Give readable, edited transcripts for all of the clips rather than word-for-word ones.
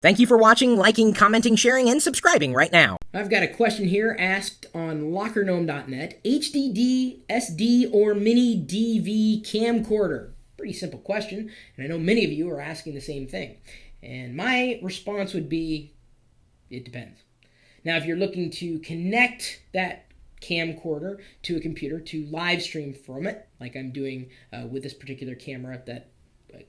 Thank you for watching, liking, commenting, sharing, and subscribing right now. I've got a question here asked on lockergnome.net. HDD, SD, or MiniDV camcorder? Pretty simple question, and I know many of you are asking the same thing. And my response would be, it depends. Now, if you're looking to connect that camcorder to a computer to live stream from it, like I'm doing with this particular camera that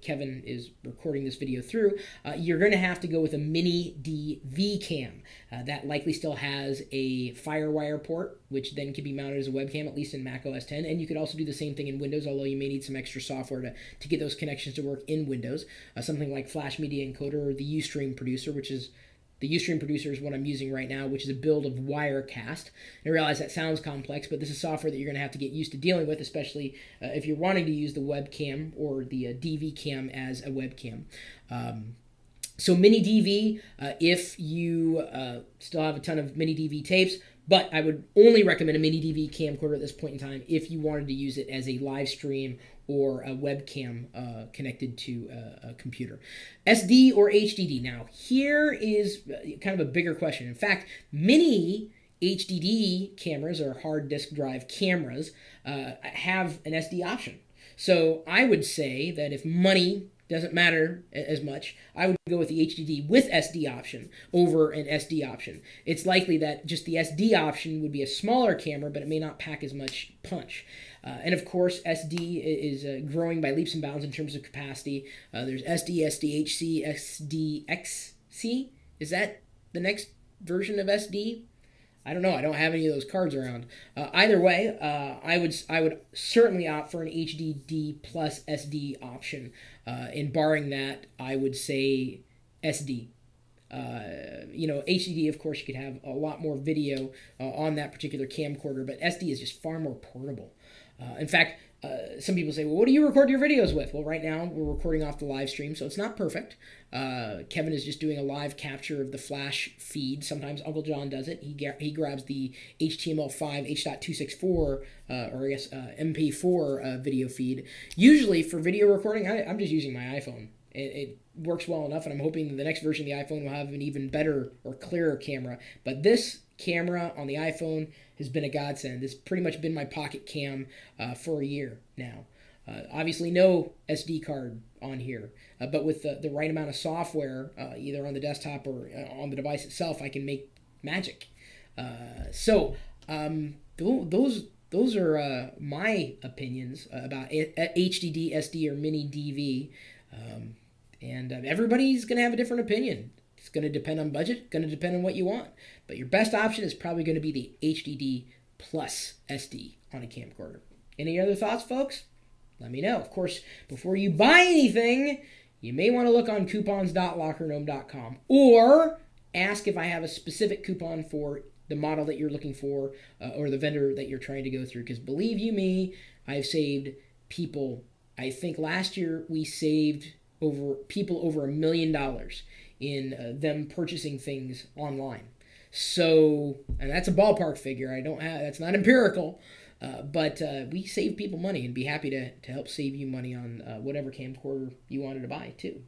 Kevin is recording this video through, you're going to have to go with a MiniDV cam. That likely still has a FireWire port, which then can be mounted as a webcam, at least in Mac OS X. And you could also do the same thing in Windows, although you may need some extra software to get those connections to work in Windows. Something like Flash Media Encoder or the Ustream Producer, which is the Ustream Producer is what I'm using right now, which is a build of Wirecast. I realize that sounds complex, but this is software that you're going to have to get used to dealing with, especially if you're wanting to use the webcam or the DV cam as a webcam. So MiniDV, if you still have a ton of MiniDV tapes, but I would only recommend a MiniDV camcorder at this point in time if you wanted to use it as a live stream or a webcam connected to a computer. SD or HDD? Now, here is kind of a bigger question. In fact, many HDD cameras or hard disk drive cameras have an SD option. So I would say that if money doesn't matter as much, I would go with the HDD with SD option over an SD option. It's likely that just the SD option would be a smaller camera, but it may not pack as much punch. And of course, SD is growing by leaps and bounds in terms of capacity. There's SD, SDHC, SDXC. Is that the next version of SD? I don't know. I don't have any of those cards around. Either way, I would certainly opt for an HDD plus SD option. And barring that, I would say SD. HDD, of course, you could have a lot more video on that particular camcorder, but SD is just far more portable. In fact, some people say, well, what do you record your videos with? Well, right now we're recording off the live stream, so it's not perfect. Kevin is just doing a live capture of the Flash feed. Sometimes Uncle John does it. He grabs the HTML5 H.264 MP4 video feed. Usually for video recording, I'm just using my iPhone. It works well enough, and I'm hoping the next version of the iPhone will have an even better or clearer camera. But this camera on the iPhone has been a godsend. It's pretty much been my pocket cam for a year now. Obviously no SD card on here, but with the right amount of software, either on the desktop or on the device itself, I can make magic. Those are my opinions about HDD, SD, or MiniDV. And everybody's going to have a different opinion. It's going to depend on budget, going to depend on what you want. But your best option is probably going to be the HDD plus SD on a camcorder. Any other thoughts, folks? Let me know. Of course, before you buy anything, you may want to look on coupons.lockergnome.com or ask if I have a specific coupon for the model that you're looking for or the vendor that you're trying to go through. Because believe you me, I've saved people. I think last year we saved over $1 million in them purchasing things online. So, and that's a ballpark figure. That's not empirical, but we save people money and be happy to help save you money on whatever camcorder you wanted to buy too.